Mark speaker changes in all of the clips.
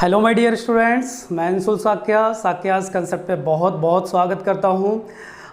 Speaker 1: Hello my dear students, मैं Anshul साक्यास concept पे बहुत बहुत स्वागत करता हूँ।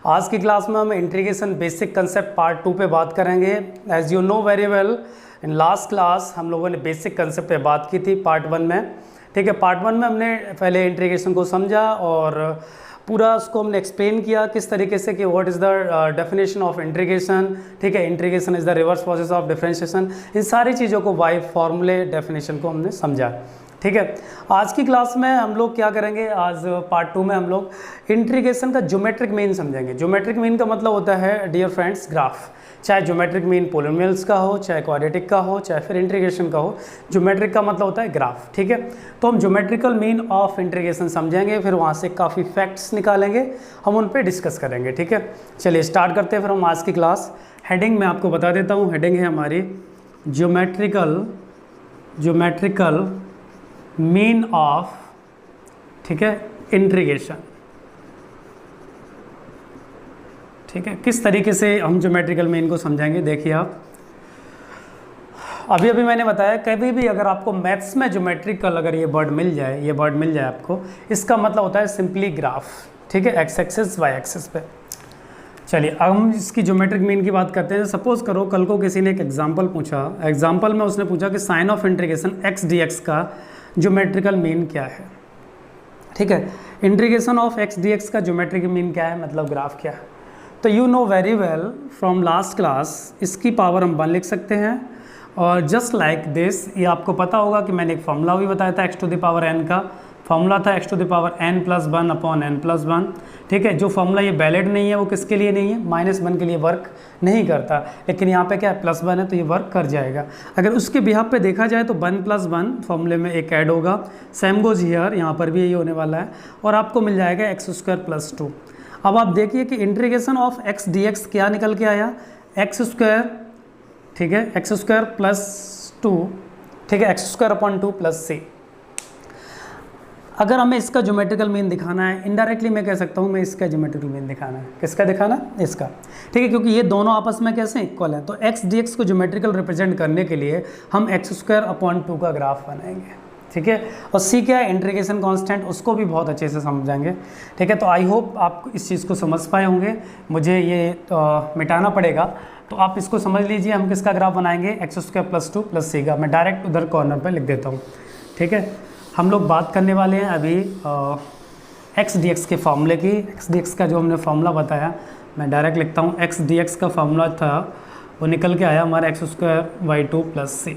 Speaker 1: आज की क्लास में हम इंटीग्रेशन बेसिक कंसेप्ट पार्ट 2 पे बात करेंगे। As you know very well, in last class हम लोगों ने बेसिक कंसेप्ट पे बात की थी पार्ट 1 में। ठीक है, पार्ट 1 में हमने पहले इंटीग्रेशन को समझा और पूरा उसको हमने एक्सप्लेन किया किस तरीके से कि what is the definition of integration. ठीक है, integration is the reverse process of differentiation. इन सारी चीज़ों को बाय फॉर्मूले डेफिनेशन को हमने समझा। ठीक है, आज की क्लास में हम लोग क्या करेंगे, आज पार्ट 2 में हम लोग इंटीग्रेशन का ज्योमेट्रिक मीन समझेंगे। ज्योमेट्रिक मीन का मतलब होता है डियर फ्रेंड्स ग्राफ। चाहे ज्योमेट्रिक मीन पोलिनोमियल्स का हो, चाहे क्वाड्रेटिक का हो, चाहे फिर इंटीग्रेशन का हो, ज्योमेट्रिक का मतलब होता है ग्राफ। ठीक है, तो हम ज्योमेट्रिकल मीन ऑफ इंटीग्रेशन समझेंगे, फिर वहाँ से काफ़ी फैक्ट्स निकालेंगे, हम उन पर डिस्कस करेंगे। ठीक है, चलिए स्टार्ट करते हैं फिर हम आज की क्लास। हेडिंग मैं आपको बता देता हूँ, हेडिंग है हमारी ज्योमेट्रिकल मीन ऑफ, ठीक है, इंटीग्रेशन। ठीक है, किस तरीके से हम ज्योमेट्रिकल मीन को समझेंगे, देखिए आप। अभी मैंने बताया कभी भी अगर आपको मैथ्स में ज्योमेट्रिकल अगर ये वर्ड मिल जाए आपको, इसका मतलब होता है सिंपली ग्राफ। ठीक है, एक्स एक्सिस वाई एक्सिस पे। चलिए अब हम इसकी ज्योमेट्रिक मीन की बात करते हैं। सपोज करो कल को किसी ने एक एग्जाम्पल पूछा, एग्जाम्पल में उसने पूछा कि sign of integration x d x का ज्योमेट्रिकल मीन क्या है। ठीक है, integration of x d x का ज्योमेट्रिकल मीन क्या है, मतलब ग्राफ क्या है। तो you know very well from last class, इसकी पावर हम 1 लिख सकते हैं। और जस्ट लाइक दिस, ये आपको पता होगा कि मैंने एक फॉर्मूला भी बताया था x to the power n का। फॉर्मूला था x to the power n plus 1 upon n plus 1। ठीक है, जो फॉर्मूला ये वैलिड नहीं है वो किसके लिए नहीं है, -1 के लिए वर्क नहीं करता, लेकिन यहाँ पे क्या है +1 है तो ये वर्क कर जाएगा। अगर उसके बिहाफ पे देखा जाए तो 1 + 1 फॉर्मूले में एक ऐड होगा, सेम गोज हियर, यहाँ पर भी यही होने वाला है, और आपको मिल जाएगा x² + 2। अब आप देखिए कि इंटीग्रेशन ऑफ x dx क्या निकल के आया, x²। ठीक है, x² + 2, ठीक है, x² / 2 + c। अगर हमें इसका ज्योमेट्रिकल मीन दिखाना है, इनडायरेक्टली मैं कह सकता हूँ मैं इसका ज्योमेट्रिकल मीन दिखाना है। किसका दिखाना, इसका। ठीक है, क्योंकि ये दोनों आपस में कैसे इक्वल हैं, तो x dx को ज्योमेट्रिकल रिप्रेजेंट करने के लिए हम x² / 2 का ग्राफ बनाएंगे। ठीक है, और c क्या है, इंटीग्रेशन कांस्टेंट, उसको भी बहुत अच्छे से समझेंगे। ठीक है, तो आई होप आप इस चीज़ को समझ पाए होंगे। मुझे ये मिटाना पड़ेगा, तो आप इसको समझ लीजिए। हम किसका ग्राफ बनाएंगे, x² + 2 + c का। मैं डायरेक्ट उधर कॉर्नर पर लिख देता हूँ। ठीक है, हम लोग बात करने वाले हैं अभी एक्स डी एक्स के फार्मूले की। एक्स डी एक्स का जो हमने फार्मूला बताया, मैं डायरेक्ट लिखता हूँ। एक्स डी एक्स का फार्मूला था, वो निकल के आया हमारा x² / 2 + c।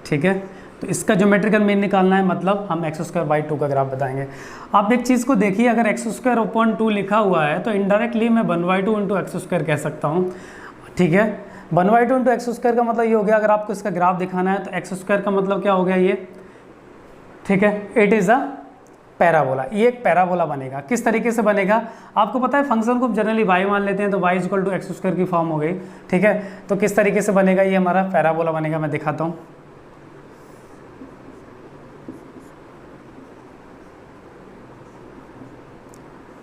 Speaker 1: ठीक है, तो इसका ज्योमेट्रिकल मीन निकालना है, मतलब हम x² / 2 का ग्राफ बताएंगे। आप एक चीज़ को देखिए, अगर x² / 2 लिखा हुआ है तो इनडायरेक्टली मैं 1/2 × x² कह सकता हूँ। ठीक है, 1/2 × x² का मतलब ये हो गया, अगर आपको इसका ग्राफ दिखाना है तो x² का मतलब क्या हो गया ये। ठीक है, इट इज़ अ पैराबोला। ये एक पैराबोला बनेगा। किस तरीके से बनेगा, आपको पता है फंक्शन को जनरली y मान लेते हैं, तो y = x² की फॉर्म हो गई। ठीक है, तो किस तरीके से बनेगा, ये हमारा पैराबोला बनेगा। मैं दिखाता हूँ।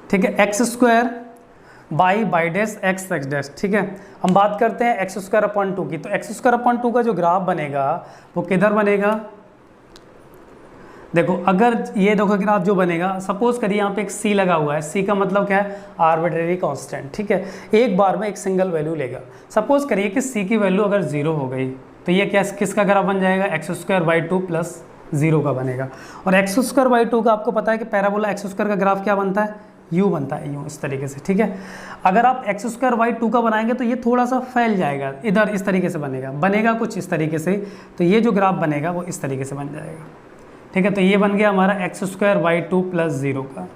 Speaker 1: ठीक है, x² by dash x dash. ठीक है, हम बात करते हैं x² / 2 की। तो x² / 2 का जो ग्राफ बनेगा वो किधर बनेगा, देखो अगर ये देखो ग्राफ जो बनेगा, सपोज करिए यहाँ पे एक c लगा हुआ है। c का मतलब क्या है, आर्बिट्रेरी कांस्टेंट। ठीक है, एक बार में एक सिंगल वैल्यू लेगा। सपोज करिए कि c की वैल्यू अगर 0 हो गई तो ये क्या किसका ग्राफ बन जाएगा, x² / 2 + 0 का बनेगा। और x² / 2 का आपको पता है कि पैराबोला x² का ग्राफ क्या बनता है, u बनता है, u इस तरीके से। ठीक है, अगर आप x² / 2 का बनाएंगे तो ये थोड़ा सा फैल जाएगा, इधर इस तरीके से बनेगा कुछ इस तरीके से। तो ये जो ग्राफ बनेगा वो इस तरीके से बन जाएगा। ठीक है, तो ये बन गया हमारा x² / 2 + 0 का।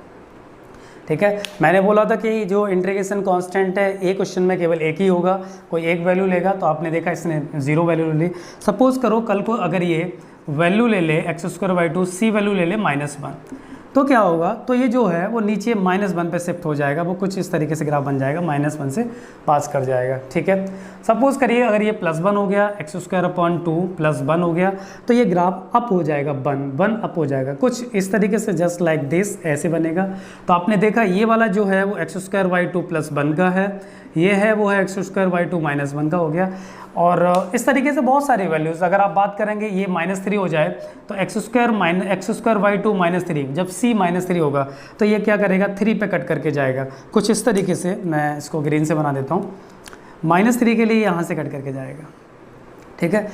Speaker 1: ठीक है, मैंने बोला था कि जो इंटीग्रेशन कांस्टेंट है एक क्वेश्चन में केवल एक ही होगा, कोई एक वैल्यू लेगा। तो आपने देखा इसने 0 वैल्यू ले ली। सपोज करो कल को अगर ये वैल्यू ले ले x² / 2, c वैल्यू ले ले -1, तो क्या होगा, तो ये जो है वो नीचे -1 पे शिफ्ट हो जाएगा। वो कुछ इस तरीके से ग्राफ बन जाएगा, -1 से पास कर जाएगा। ठीक है, सपोज करिए अगर ये +1 हो गया, x² / 2 + 1 हो गया, तो ये ग्राफ अप हो जाएगा, 1 अप हो जाएगा, कुछ इस तरीके से, जस्ट लाइक दिस, ऐसे बनेगा। तो आपने देखा ये वाला जो है वो x² / 2 + 1 का है, ये है वो है x square by two minus one का हो गया। और इस तरीके से बहुत सारी वैल्यूज़, अगर आप बात करेंगे ये -3 हो जाए तो एक्स स्क्वायर बाई टू -3, जब c -3 होगा तो ये क्या करेगा 3 पे कट करके जाएगा, कुछ इस तरीके से। मैं इसको ग्रीन से बना देता हूँ, -3 के लिए यहाँ से कट करके जाएगा, ठीक है।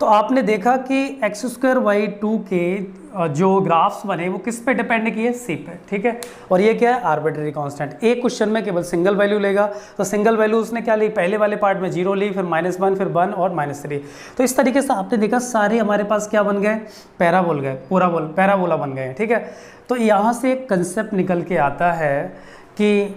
Speaker 1: तो आपने देखा कि एक्स स्क्वायर बाई टू के जो ग्राफ्स बने वो किस पे डिपेंड किए, सी पे, ठीक है। और ये क्या है, आर्बिट्री कांस्टेंट। एक क्वेश्चन में केवल सिंगल वैल्यू लेगा, तो सिंगल वैल्यू उसने क्या ली, पहले वाले पार्ट में 0 ली, फिर -1, फिर 1 और -3। तो इस तरीके से आपने देखा सारे हमारे पास क्या बन गए, पैराबोल गए, पैराबोला बन गए, ठीक है। तो यहाँ से एक कंसेप्ट निकल के आता है कि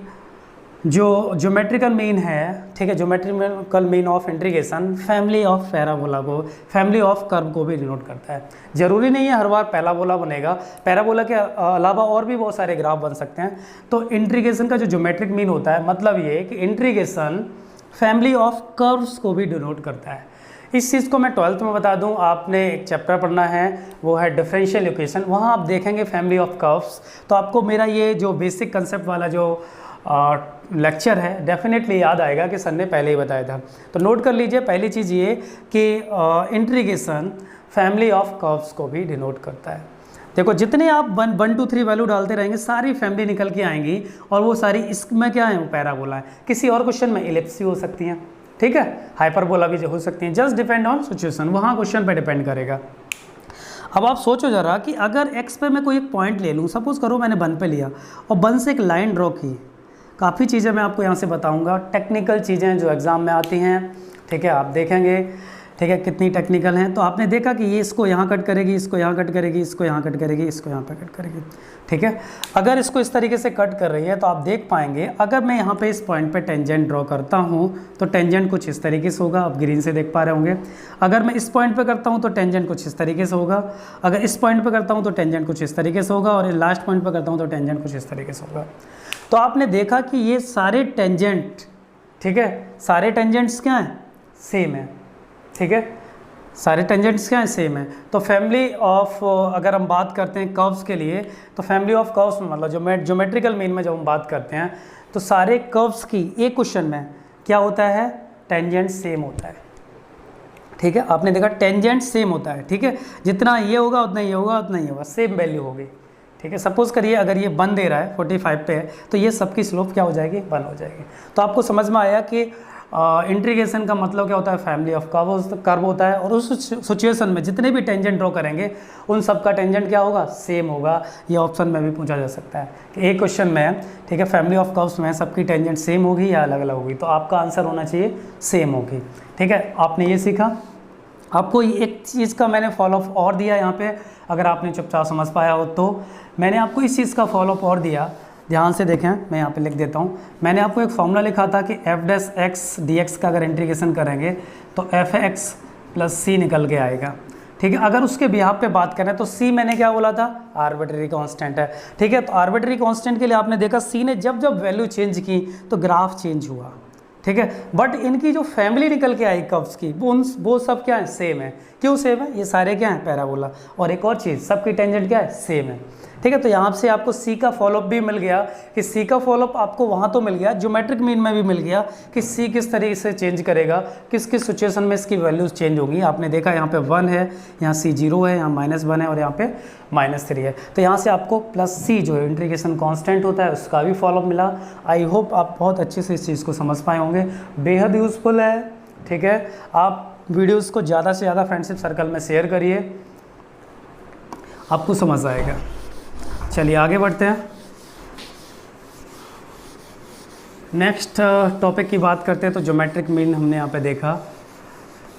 Speaker 1: जो ज्योमेट्रिकल मीन है, ठीक है, geometrical mean of integration family of parabola को, फैमिली ऑफ कर्व को भी डिनोट करता है। जरूरी नहीं है हर बार पैराबोला बनेगा, पैराबोला के अलावा और भी बहुत सारे ग्राफ बन सकते हैं। तो इंटीग्रेशन का जो ज्योमेट्रिक मीन होता है, मतलब ये कि इंटीग्रेशन फैमिली ऑफ कर्व्स को भी डिनोट करता है। इस चीज़ को मैं 12th में बता दूं, आपने एक चैप्टर पढ़ना है वो है डिफरेंशियल इक्वेशन, वहाँ आप देखेंगे फैमिली ऑफ कर्व्स। तो आपको मेरा ये जो बेसिक कंसेप्ट वाला जो लेक्चर है डेफिनेटली याद आएगा कि सर ने पहले ही बताया था। तो नोट कर लीजिए, पहली चीज़ ये कि इंटीग्रेशन फैमिली ऑफ कर्व्स को भी डिनोट करता है। देखो जितने आप 1 2 3 वैल्यू डालते रहेंगे सारी फैमिली निकल के आएंगी, और वो सारी इसमें क्या है, वो पैराबोला है। किसी और क्वेश्चन में इलिप्स भी हो सकती हैं, ठीक है, हाइपरबोला भी हो सकती हैं, जस्ट डिपेंड ऑन सिचुएशन, वहाँ क्वेश्चन पे डिपेंड करेगा। अब आप सोचो ज़रा कि अगर x पे मैं कोई एक पॉइंट ले लूँ, सपोज करो मैंने 1 पे लिया और 1 से एक लाइन ड्रॉ की। काफ़ी चीज़ें मैं आपको यहाँ से बताऊँगा, टेक्निकल चीज़ें जो एग्ज़ाम में आती हैं, ठीक है, आप देखेंगे, ठीक है, कितनी टेक्निकल हैं। तो आपने देखा कि ये इसको यहाँ कट करेगी, इसको यहाँ कट करेगी, इसको यहाँ कट करेगी, इसको यहाँ पे कट करेगी, ठीक है। अगर इसको इस तरीके से कट कर रही है तो आप देख पाएंगे, अगर मैं यहाँ पे इस पॉइंट पे टेंजेंट ड्रॉ करता हूँ तो टेंजेंट कुछ इस तरीके से होगा, आप ग्रीन से देख पा रहे होंगे। अगर मैं इस पॉइंट पे करता हूँ तो टेंजेंट कुछ इस तरीके से होगा, अगर इस पॉइंट पे करता हूँ तो टेंजेंट कुछ इस तरीके से होगा, और लास्ट पॉइंट पे करता हूँ तो टेंजेंट कुछ इस तरीके से होगा। तो आपने देखा कि ये सारे टेंजेंट, ठीक है, सारे टेंजेंट्स क्या हैं, सेम है, ठीक है, सारे टेंजेंट्स क्या हैं, सेम है। तो फैमिली ऑफ, अगर हम बात करते हैं कर्व्स के लिए, तो फैमिली ऑफ कर्व्स मतलब ज्योमेट्रिकल मीन में जब हम बात करते हैं तो सारे कर्व्स की एक क्वेश्चन में क्या होता है, टेंजेंट सेम होता है, ठीक है। आपने देखा टेंजेंट सेम होता है, ठीक है, जितना ये होगा उतना ये होगा, उतना ये होगा, सेम वैल्यू होगी, ठीक है। सपोज करिए अगर ये 1 दे रहा है 45 पे है, तो ये सबकी स्लोप क्या हो जाएगी, 1 हो जाएगी। तो आपको समझ में आया कि इंटीग्रेशन का मतलब क्या होता है, फैमिली ऑफ कर्व होता है, और उस सिचुएशन में जितने भी टेंजेंट ड्रॉ करेंगे उन सब का टेंजेंट क्या होगा, सेम होगा। ये ऑप्शन में भी पूछा जा सकता है कि एक क्वेश्चन में, ठीक है, फैमिली ऑफ कर्व्स में सबकी टेंजेंट सेम होगी या अलग अलग होगी, तो आपका आंसर होना चाहिए सेम होगी, ठीक है। आपने ये सीखा। आपको एक चीज़ का मैंने फॉलोअप और दिया यहाँ पे, अगर आपने चुपचाप समझ पाया हो तो। मैंने आपको इस चीज़ का फॉलोअप और दिया, ध्यान से देखें, मैं यहाँ पे लिख देता हूँ। मैंने आपको एक फॉर्मूला लिखा था कि f' dx का अगर इंटीग्रेशन करेंगे तो fx प्लस c निकल के आएगा, ठीक है। अगर उसके बिहाफ पे बात करें तो c मैंने क्या बोला था, आर्बिट्री कांस्टेंट है, ठीक है। तो आर्बिट्री कांस्टेंट के लिए आपने देखा c ने जब जब वैल्यू चेंज की तो ग्राफ चेंज हुआ, ठीक है। बट इनकी जो फैमिली निकल के आई कर्व्स की, वो सब क्या है, सेम है। क्यों सेम है, ये सारे क्या हैं, पैराबोला। और एक और चीज़, सबकी टेंजेंट क्या है, सेम है, ठीक है। तो यहाँ से आपको सी का फॉलोअप भी मिल गया कि सी का फॉलोअप आपको वहाँ तो मिल गया, ज्योमेट्रिक मीन में भी मिल गया कि सी किस तरीके से चेंज करेगा, किस किस सिचुएशन में इसकी वैल्यूज चेंज होंगी। आपने देखा यहाँ पे 1 है, यहाँ सी 0 है, यहाँ -1 है, और यहाँ पे -3 है। तो यहाँ से आपको प्लस सी जो है इंटीग्रेशन कांस्टेंट होता है उसका भी फॉलोअप मिला। आई होप आप बहुत अच्छे से इस चीज़ को समझ पाए होंगे, बेहद यूज़फुल है, ठीक है। आप वीडियोस को ज़्यादा से ज़्यादा फ्रेंडशिप सर्कल में शेयर करिए, आपको समझ आएगा। चलिए आगे बढ़ते हैं, नेक्स्ट टॉपिक की बात करते हैं। तो ज्योमेट्रिक मीन हमने यहाँ पे देखा,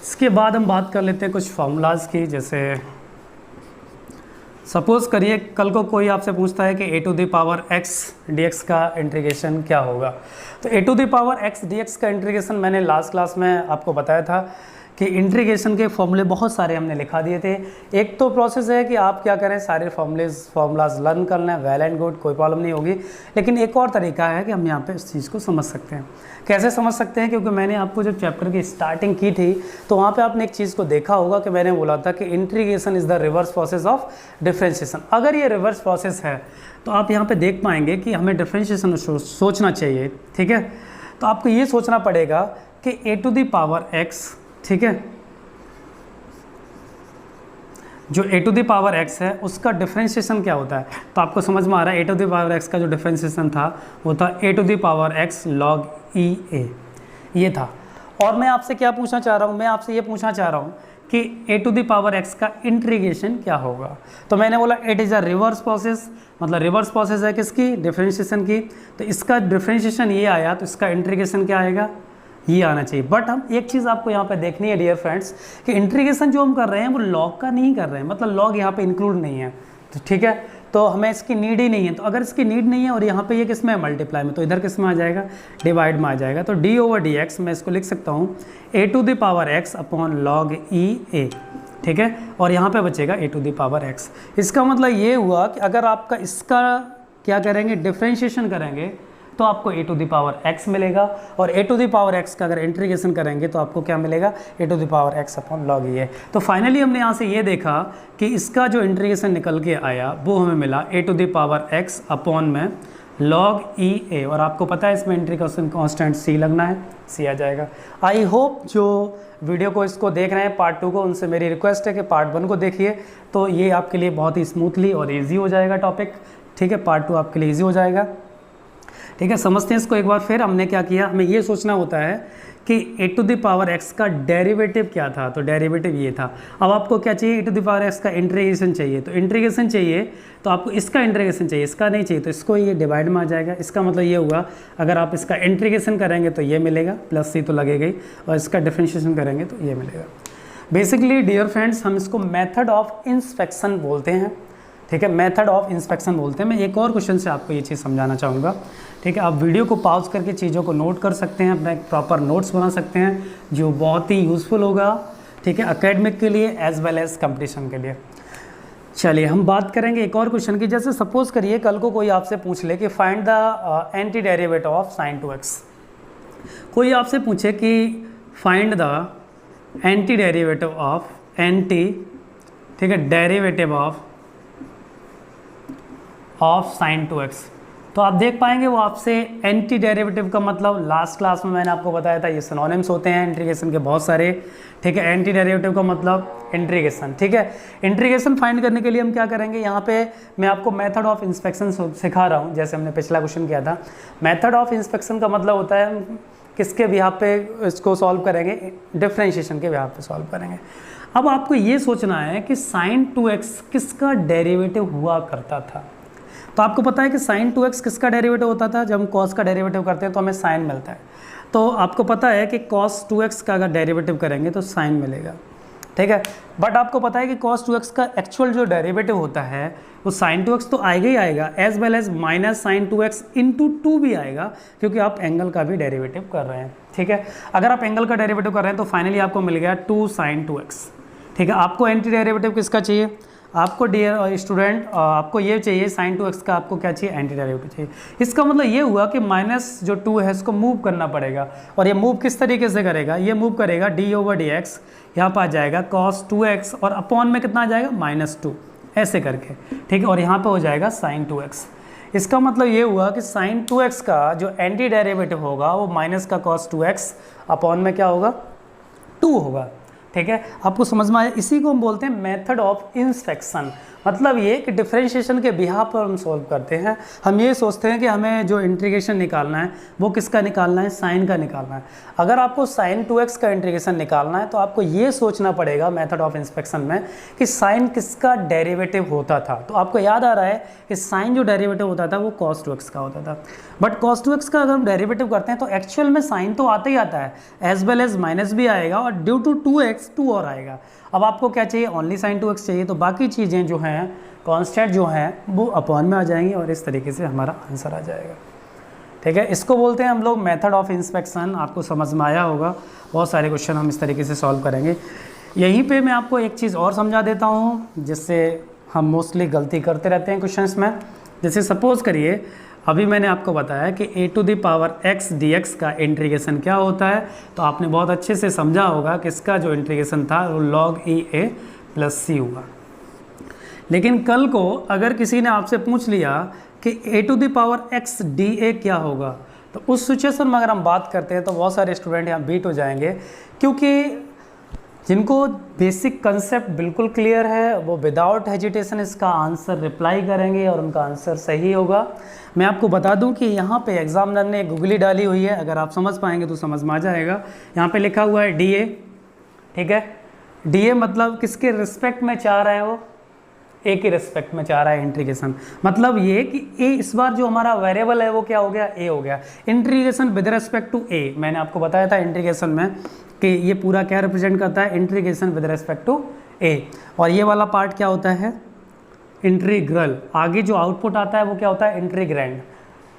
Speaker 1: इसके बाद हम बात कर लेते हैं कुछ फार्मूलाज की। जैसे सपोज़ करिए कल को कोई आपसे पूछता है कि a⁴x dx का इंटीग्रेशन क्या होगा। तो a⁴x dx का इंटीग्रेशन मैंने लास्ट क्लास में आपको बताया था कि इंटीग्रेशन के फॉर्मूले बहुत सारे हमने लिखा दिए थे। एक तो प्रोसेस है कि आप क्या करें, सारे फॉर्मूलाज लर्न कर लें, वेल एंड गुड, कोई प्रॉब्लम नहीं होगी। लेकिन एक और तरीका है कि हम यहाँ पे इस चीज़ को समझ सकते हैं। कैसे समझ सकते हैं, क्योंकि मैंने आपको जब चैप्टर की स्टार्टिंग की थी तो वहाँ पे आपने एक चीज़ को देखा होगा कि मैंने बोला था कि integration is the reverse process of differentiation. अगर ये रिवर्स प्रोसेस है तो आप यहाँ पर देख पाएंगे कि हमें डिफ्रेंशिएशन सोचना चाहिए, ठीक है। तो आपको ये सोचना पड़ेगा कि a to the power x, ठीक है, जो a to the power x है उसका डिफरेंशिएशन क्या होता है। तो आपको समझ में आ रहा है a to the power x का जो डिफरेंशिएशन था वो था a to the power x log e a, ये था। और मैं आपसे क्या पूछना चाह रहा हूँ, मैं आपसे ये पूछना चाह रहा हूँ कि a to the power x का इंटीग्रेशन क्या होगा। तो मैंने बोला it is a reverse process, मतलब रिवर्स प्रोसेस है किसकी, डिफरेंशिएशन की। तो इसका डिफरेंशिएशन ये आया तो इसका इंटीग्रेशन क्या आएगा, ये आना चाहिए। बट हम एक चीज़ आपको यहाँ पे देखनी है डियर फ्रेंड्स कि इंटीग्रेशन जो हम कर रहे हैं वो लॉग का नहीं कर रहे हैं, मतलब लॉग यहाँ पे इंक्लूड नहीं है। तो ठीक है, तो हमें इसकी नीड ही नहीं है। तो अगर इसकी नीड नहीं है और यहाँ पे ये किस में है, मल्टीप्लाई में, तो इधर किस में आ जाएगा, डिवाइड में आ जाएगा। तो d ओवर डी एक्स मैं इसको लिख सकता हूँ a to the power x upon log e a, ठीक है, और यहाँ पे बचेगा a to the power x। इसका मतलब ये हुआ कि अगर आपका इसका क्या करेंगे, डिफरेंशिएशन करेंगे तो आपको a to the power x मिलेगा, और a to the power x का अगर इंटीग्रेशन करेंगे तो आपको क्या मिलेगा, a to the power x upon log e a. तो फाइनली हमने यहाँ से ये देखा कि इसका जो इंटीग्रेशन निकल के आया वो हमें मिला a to the power x upon में लॉग ई ए, और आपको पता है इसमें इंटीग्रेशन कांस्टेंट c लगना है, c आ जाएगा। आई होप जो वीडियो को इसको देख रहे हैं पार्ट 2 को, उनसे मेरी रिक्वेस्ट है कि पार्ट 1 को देखिए, तो ये आपके लिए बहुत ही स्मूथली और ईजी हो जाएगा टॉपिक, ठीक है। पार्ट 2 आपके लिए ईजी हो जाएगा, ठीक है। समझते हैं इसको एक बार फिर। हमने क्या किया, हमें ये सोचना होता है कि a to the power x का डेरिवेटिव क्या था, तो डेरिवेटिव ये था। अब आपको क्या चाहिए, a to the power x का इंटीग्रेशन चाहिए, तो इंटीग्रेशन चाहिए तो आपको इसका इंटीग्रेशन चाहिए, इसका नहीं चाहिए, तो इसको ये डिवाइड में आ जाएगा। इसका मतलब ये हुआ अगर आप इसका इंटीग्रेशन करेंगे तो ये मिलेगा, प्लस c तो लगेगा ही, और इसका डिफरेंशिएशन करेंगे तो ये मिलेगा। बेसिकली डियर फ्रेंड्स हम इसको मेथड ऑफ इंस्पेक्शन बोलते हैं, ठीक है, मेथड ऑफ इंस्पेक्शन बोलते हैं। मैं एक और क्वेश्चन से आपको ये चीज़ समझाना चाहूँगा, ठीक है। आप वीडियो को पॉज करके चीज़ों को नोट कर सकते हैं, अपना एक प्रॉपर नोट्स बना सकते हैं जो बहुत ही यूज़फुल होगा, ठीक है, एकेडमिक के लिए एज वेल एज कंपटीशन के लिए। चलिए हम बात करेंगे एक और क्वेश्चन की। जैसे सपोज करिए कल को कोई आपसे पूछ ले कि find the anti derivative of sine 2x, कोई आपसे पूछे कि find the anti derivative of anti, ठीक है, डेरिवेटिव ऑफ साइन 2x, तो आप देख पाएंगे वो आपसे एंटी डेरिवेटिव का मतलब लास्ट क्लास में मैंने आपको बताया था, ये सिनोनिम्स होते हैं इंटीग्रेशन के बहुत सारे, ठीक है। एंटी डेरिवेटिव का मतलब इंटीग्रेशन, ठीक है। इंटीग्रेशन फाइंड करने के लिए हम क्या करेंगे, यहाँ पे मैं आपको मेथड ऑफ इंस्पेक्शन सिखा रहा हूँ, जैसे हमने पिछला क्वेश्चन किया था। मेथड ऑफ इंस्पेक्शन का मतलब होता है किसके बिहाफ पे इसको सॉल्व करेंगे, डिफरेंशिएशन के बिहाफ पे सॉल्व करेंगे। अब आपको ये सोचना है कि साइन 2x किसका डेरिवेटिव हुआ करता था। तो आपको पता है कि साइन 2x किसका डेरिवेटिव होता था, जब हम कॉस का डेरिवेटिव करते हैं तो हमें साइन मिलता है। तो आपको पता है कि कॉस 2x का अगर डेरिवेटिव करेंगे तो साइन मिलेगा, ठीक है। बट आपको पता है कि कॉस 2x का एक्चुअल जो डेरिवेटिव होता है वो साइन 2x तो आएगा ही आएगा, as well as minus sine 2x into 2 भी आएगा, क्योंकि आप एंगल का भी डेरिवेटिव कर रहे हैं, ठीक है। अगर आप एंगल का डेरिवेटिव कर रहे हैं तो फाइनली आपको मिल गया 2 साइन 2x, ठीक है। आपको एंटी डेरिवेटिव किसका चाहिए, आपको डियर स्टूडेंट आपको ये चाहिए साइन 2x का, आपको क्या चाहिए, एंटी डेरिवेटिव चाहिए। इसका मतलब ये हुआ कि माइनस जो 2 है इसको मूव करना पड़ेगा, और ये मूव किस तरीके से करेगा, ये मूव करेगा d ओवर डी एक्स, यहाँ पर आ जाएगा cos 2x और अपॉन में कितना आ जाएगा -2, ऐसे करके, ठीक है, और यहाँ पे हो जाएगा साइन 2x। इसका मतलब ये हुआ कि साइन 2x का जो एंटी डेरिवेटिव होगा वो माइनस का cos 2x अपॉन में क्या होगा, 2 होगा, ठीक है। आपको समझ में आया, इसी को हम बोलते हैं मेथड ऑफ इंस्पेक्शन। मतलब ये कि डिफरेंशिएशन के बिहाफ पर हम सॉल्व करते हैं। हम ये सोचते हैं कि हमें जो इंटीग्रेशन निकालना है वो किसका निकालना है, साइन का निकालना है। अगर आपको साइन 2x का इंटीग्रेशन निकालना है तो आपको ये सोचना पड़ेगा मेथड ऑफ इंस्पेक्शन में कि साइन किसका डेरिवेटिव होता था। तो आपको याद आ रहा है कि साइन जो डेरिवेटिव होता था वो cos 2x का होता था, बट cos 2x का अगर हम डेरिवेटिव करते हैं तो एक्चुअल में साइन तो आता ही आता है, एज वेल एज माइनस भी आएगा, और ड्यू टू 2x 2 और आएगा। अब आपको क्या चाहिए, ओनली साइन 2x चाहिए, तो बाकी चीज़ें जो हैं कांस्टेंट जो हैं वो अपॉन में आ जाएंगी, और इस तरीके से हमारा आंसर आ जाएगा, ठीक है। इसको बोलते हैं हम लोग मेथड ऑफ इंस्पेक्शन। आपको समझ में आया होगा, बहुत सारे क्वेश्चन हम इस तरीके से सॉल्व करेंगे। यहीं पे मैं आपको एक चीज़ और समझा देता हूँ जिससे हम मोस्टली गलती करते रहते हैं क्वेश्चंस में। जैसे सपोज़ करिए अभी मैंने आपको बताया कि a to the power x dx का इंटीग्रेशन क्या होता है, तो आपने बहुत अच्छे से समझा होगा कि इसका जो इंटीग्रेशन था वो log e a plus c हुआ। लेकिन कल को अगर किसी ने आपसे पूछ लिया कि a to the power x dA क्या होगा, तो उस सिचुएशन में अगर हम बात करते हैं तो बहुत सारे स्टूडेंट यहाँ बीट हो जाएंगे, क्योंकि जिनको बेसिक कंसेप्ट बिल्कुल क्लियर है वो विदाउट हेजिटेशन इसका आंसर रिप्लाई करेंगे और उनका आंसर सही होगा। मैं आपको बता दूं कि यहाँ पे एग्जामिनर ने गूगली डाली हुई है, अगर आप समझ पाएंगे तो समझ में आ जाएगा। यहाँ पे लिखा हुआ है DA, ठीक है। DA मतलब किसके रिस्पेक्ट में चाह रहा है, वो ए के रिस्पेक्ट में चाह रहा है इंटीग्रेशन। मतलब ये कि ए इस बार जो हमारा वेरिएबल है वो क्या हो गया, ए हो गया। इंटीग्रेशन विद रिस्पेक्ट टू ए, मैंने आपको बताया था इंटीग्रेशन में कि ये पूरा क्या रिप्रेजेंट करता है, इंटीग्रेशन विद रिस्पेक्ट टू ए। और ये वाला पार्ट क्या होता है, इंटीग्रल। आगे जो आउटपुट आता है वो क्या होता है, इंटीग्रैंड,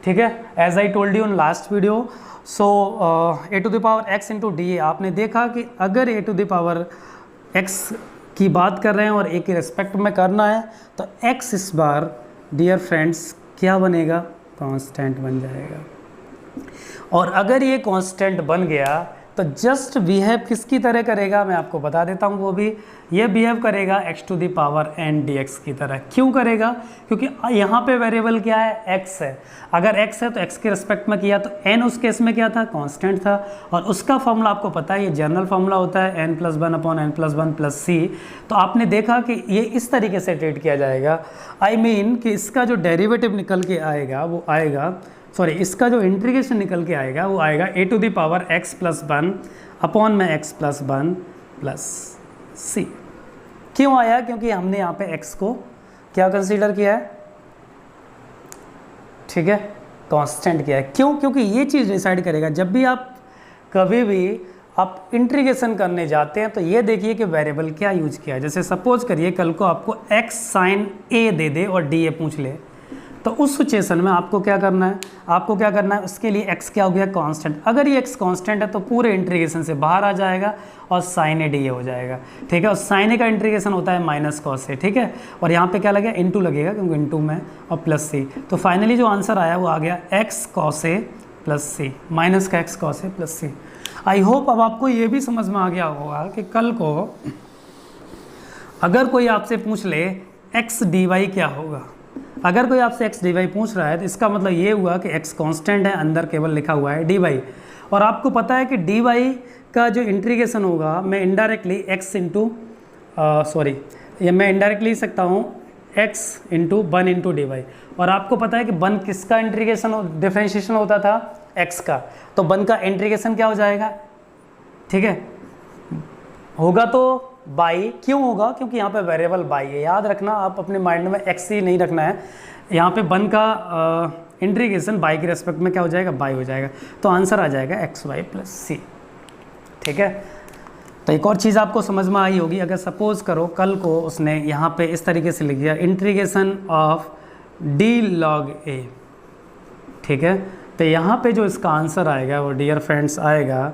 Speaker 1: ठीक है। As I told you in last video, so a to the power x into d a. आपने देखा कि अगर a to the power x की बात कर रहे हैं और ए के रिस्पेक्ट में करना है तो एक्स इस बार डियर फ्रेंड्स क्या बनेगा, कांस्टेंट बन जाएगा। और अगर ये कांस्टेंट बन गया तो जस्ट बिहेव किसकी तरह करेगा, मैं आपको बता देता हूँ वो भी। ये बिहेव करेगा x to the power n dx की तरह। क्यों करेगा, क्योंकि यहाँ पे वेरिएबल क्या है, x है। अगर x है तो x के रिस्पेक्ट में किया तो n उस केस में क्या था, कांस्टेंट था। और उसका फॉर्मूला आपको पता है, ये जनरल फॉर्मूला होता है n+1 अपॉन n+1+c। तो आपने देखा कि ये इस तरीके से ट्रीट किया जाएगा। आई मीन कि इसका जो डेरिवेटिव निकल के आएगा वो आएगा, सॉरी इसका जो इंटीग्रेशन निकल के आएगा वो आएगा a to the power x+1 upon में x+1 प्लस c। क्यों आया, क्योंकि हमने यहाँ पे x को क्या कंसीडर किया है, ठीक है, कांस्टेंट किया है। क्यों, क्योंकि ये चीज़ डिसाइड करेगा जब भी आप कभी भी आप इंटीग्रेशन करने जाते हैं तो ये देखिए कि वेरिएबल क्या यूज किया है। जैसे सपोज करिए कल को आपको x sin a दे दे और dA पूछ ले, तो उस सिचुएशन में आपको क्या करना है, आपको क्या करना है, उसके लिए x क्या हो गया, कांस्टेंट। अगर ये x कांस्टेंट है तो पूरे इंटीग्रेशन से बाहर आ जाएगा और साइन ए डी ए हो जाएगा, ठीक है। और साइन ए का इंटीग्रेशन होता है माइनस कॉस ए, ठीक है। और यहाँ पे क्या लगेगा, इनटू लगेगा क्योंकि इनटू में, और प्लस सी। तो फाइनली जो आंसर आया वो आ गया x cos a plus C, minus का x cos a plus C. I hope अब आपको ये भी समझ में आ गया होगा कि कल को अगर कोई आपसे पूछ ले x dy क्या होगा। अगर कोई आपसे x dy पूछ रहा है तो इसका मतलब ये हुआ कि x कांस्टेंट है, अंदर केवल लिखा हुआ है dy। और आपको पता है कि dy का जो इंटीग्रेशन होगा, मैं इनडायरेक्टली x इंटू सॉरी ये मैं इनडायरेक्टली लिख सकता हूँ x into 1 into d y. और आपको पता है कि 1 किसका इंटीग्रेशन डिफ्रेंशिएशन होता था, x का। तो 1 का इंटीग्रेशन क्या हो जाएगा, ठीक है, होगा तो बाई। क्यों होगा, क्योंकि यहाँ पे वेरिएबल बाई है। याद रखना, आप अपने माइंड में x ही नहीं रखना है। यहाँ पे 1 का इंटीग्रेशन बाई के रेस्पेक्ट में क्या हो जाएगा, बाई हो जाएगा। तो आंसर आ जाएगा xy प्लस सी, ठीक है। तो एक और चीज़ आपको समझ में आई होगी, अगर सपोज करो कल को उसने यहाँ पे इस तरीके से लिख दिया integration of d log a, ठीक है। तो यहाँ पे जो इसका आंसर आएगा वो डियर फ्रेंड्स आएगा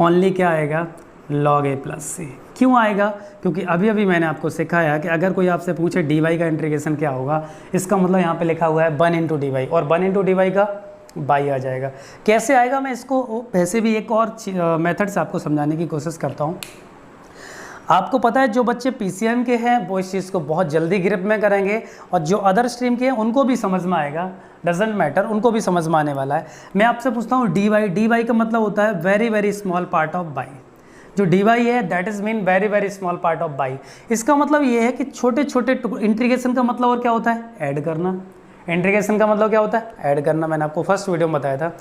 Speaker 1: ओनली क्या आएगा, log a प्लस सी। क्यों आएगा, क्योंकि अभी अभी मैंने आपको सिखाया कि अगर कोई आपसे पूछे dy का इंटीग्रेशन क्या होगा, इसका मतलब यहाँ पे लिखा हुआ है 1 इंटू डी वाई, और 1 इंटू डी वाई का बाई आ जाएगा। कैसे आएगा, मैं इसको वैसे भी एक और मेथड से आपको समझाने की कोशिश करता हूँ। आपको पता है जो बच्चे PCM के हैं वो इस चीज़ को बहुत जल्दी ग्रिप में करेंगे, और जो अदर स्ट्रीम के हैं उनको भी समझ में आएगा, डजेंट मैटर, उनको भी समझ में आने वाला है। मैं आपसे पूछता हूँ dy का मतलब होता है very very small part of by. जो dy है that is mean very very small part of by. इसका मतलब ये है कि छोटे छोटे इंटीग्रेशन का मतलब और क्या होता है, ऐड करना। इंटीग्रेशन का मतलब क्या होता है, ऐड करना। मैंने आपको फर्स्ट वीडियो में बताया था।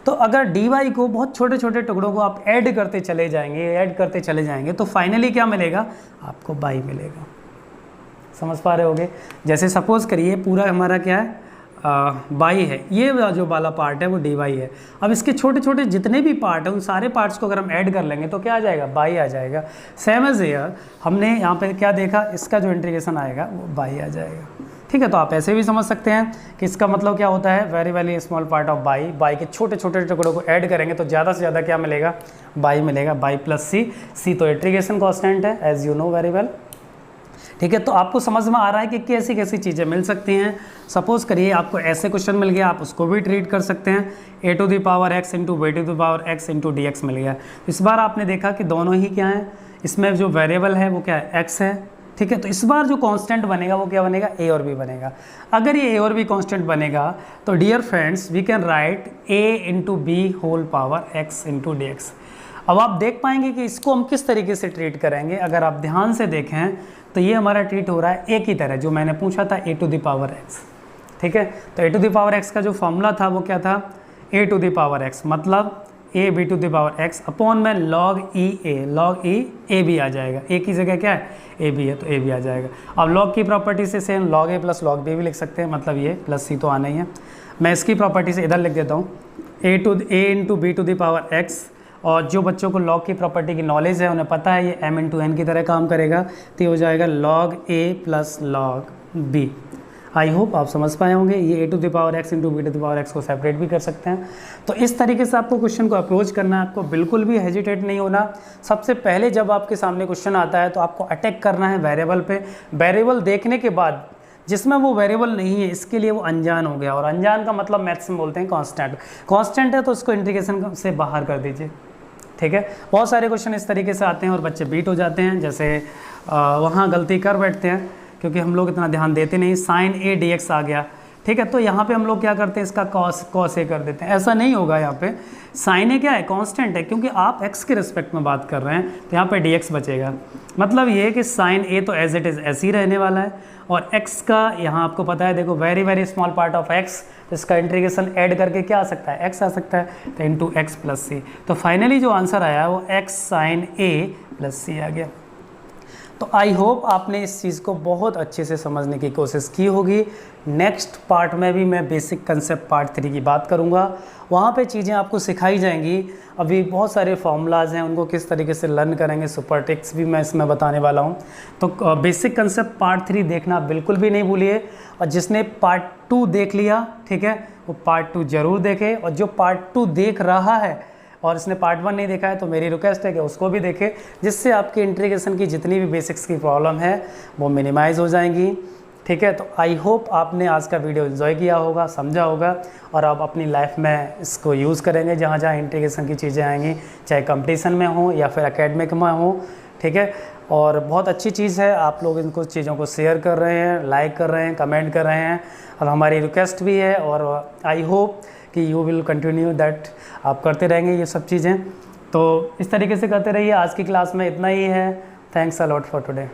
Speaker 1: तो अगर dy को बहुत छोटे छोटे टुकड़ों को आप ऐड करते चले जाएंगे तो फाइनली क्या मिलेगा, आपको बाई मिलेगा। समझ पा रहे होगे। जैसे सपोज करिए पूरा हमारा क्या है, बाई है, ये जो वाला पार्ट है वो dy है। अब इसके छोटे छोटे जितने भी पार्ट हैं उन सारे पार्ट्स को अगर हम ऐड कर लेंगे तो क्या आ जाएगा, बाई आ जाएगा। सेम एज एयर हमने यहाँ पे क्या देखा, इसका जो इंटीग्रेशन आएगा वो बाई आ जाएगा, ठीक है। तो आप ऐसे भी समझ सकते हैं कि इसका मतलब क्या होता है, very very small part of by. By के छोटे छोटे टुकड़ों को ऐड करेंगे तो ज़्यादा से ज़्यादा क्या मिलेगा, बाई मिलेगा, बाई प्लस सी। सी तो इंटीग्रेशन कांस्टेंट है as you know very well, ठीक है। तो आपको समझ में आ रहा है कि कैसी कैसी चीज़ें मिल सकती हैं। सपोज करिए आपको ऐसे क्वेश्चन मिल गया, आप उसको भी ट्रीट कर सकते हैं। A to the power x into b to the power x into d x मिल गया। इस बार आपने देखा कि दोनों ही क्या हैं, इसमें जो वेरिएबल है वो क्या है, एक्स है, ठीक है। तो इस बार जो कांस्टेंट बनेगा वो क्या बनेगा, ए और बी बनेगा। अगर ये ए और बी कांस्टेंट बनेगा तो dear friends we can write a into b whole power x into d x. अब आप देख पाएंगे कि इसको हम किस तरीके से ट्रीट करेंगे। अगर आप ध्यान से देखें तो ये हमारा ट्रीट हो रहा है ए की तरह, जो मैंने पूछा था a to the power x, ठीक है। तो a to the power x का जो फॉर्मूला था वो क्या था, a to the power x मतलब a b to the power x upon में लॉग ई ए बी आ जाएगा। ए की जगह क्या है, ए बी है तो ए बी आ जाएगा। अब लॉग की प्रॉपर्टी से same log a plus log B भी लिख सकते हैं, मतलब ये प्लस सी तो आना ही है। मैं इसकी प्रॉपर्टी से इधर लिख देता हूँ a into b to the power x. और जो बच्चों को लॉग की प्रॉपर्टी की नॉलेज है उन्हें पता है ये m इंटू एन की तरह काम करेगा, तो ये हो जाएगा log a plus log b. I hope आप समझ पाए होंगे। ये a to the power x into b to the power x को सेपरेट भी कर सकते हैं। तो इस तरीके से आपको क्वेश्चन को अप्रोच करना है, आपको बिल्कुल भी हेजिटेट नहीं होना। सबसे पहले जब आपके सामने क्वेश्चन आता है तो आपको अटैक करना है वेरिएबल पे। वेरिएबल देखने के बाद जिसमें वो वेरिएबल नहीं है इसके लिए वो अनजान हो गया, और अनजान का मतलब मैथ्स में बोलते हैं कांस्टेंट। कांस्टेंट है तो उसको इंटीग्रेशन से बाहर कर दीजिए, ठीक है। बहुत सारे क्वेश्चन इस तरीके से आते हैं और बच्चे बीट हो जाते हैं, जैसे वहाँ गलती कर बैठते हैं क्योंकि हम लोग इतना ध्यान देते नहीं। साइन ए डी एक्स आ गया, ठीक है, तो यहाँ पे हम लोग क्या करते हैं इसका कॉस ए कर देते हैं। ऐसा नहीं होगा, यहाँ पे साइन ए क्या है, कांस्टेंट है, क्योंकि आप एक्स के रिस्पेक्ट में बात कर रहे हैं तो यहाँ पे डी एक्स बचेगा। मतलब ये है कि साइन ए तो एज इट इज़ ऐसे ही रहने वाला है, और एक्स का यहाँ आपको पता है, देखो very small part of x, तो इसका इंटीग्रेशन ऐड करके क्या आ सकता है, एक्स आ सकता है, तो इंटू एक्स प्लस सी। तो फाइनली जो आंसर आया वो एक्स साइन ए प्लस सी आ गया। तो आई होप आपने इस चीज़ को बहुत अच्छे से समझने की कोशिश की होगी। नेक्स्ट पार्ट में भी मैं बेसिक कंसेप्ट पार्ट 3 की बात करूंगा, वहाँ पे चीज़ें आपको सिखाई जाएंगी। अभी बहुत सारे फार्मूलाज हैं, उनको किस तरीके से लर्न करेंगे, सुपर टिक्स भी मैं इसमें बताने वाला हूँ। तो बेसिक कंसेप्ट पार्ट 3 देखना बिल्कुल भी नहीं भूलिए, और जिसने पार्ट 2 देख लिया, ठीक है, वो पार्ट 2 ज़रूर देखे, और जो पार्ट 2 देख रहा है और इसने पार्ट 1 नहीं देखा है तो मेरी रिक्वेस्ट है कि उसको भी देखे, जिससे आपकी इंटीग्रेशन की जितनी भी बेसिक्स की प्रॉब्लम है वो मिनिमाइज़ हो जाएंगी, ठीक है। तो आई होप आपने आज का वीडियो एंजॉय किया होगा, समझा होगा, और आप अपनी लाइफ में इसको यूज़ करेंगे जहाँ जहाँ इंटीग्रेशन की चीज़ें आएंगी, चाहे कंपटीशन में हो या फिर एकेडमिक में हो, ठीक है। और बहुत अच्छी चीज़ है, आप लोग इनको चीज़ों को शेयर कर रहे हैं, लाइक कर रहे हैं, कमेंट कर रहे हैं, और हमारी रिक्वेस्ट भी है, और आई होप कि यू विल कंटिन्यू दैट, आप करते रहेंगे ये सब चीज़ें। तो इस तरीके से करते रहिए। आज की क्लास में इतना ही है। Thanks a lot for today.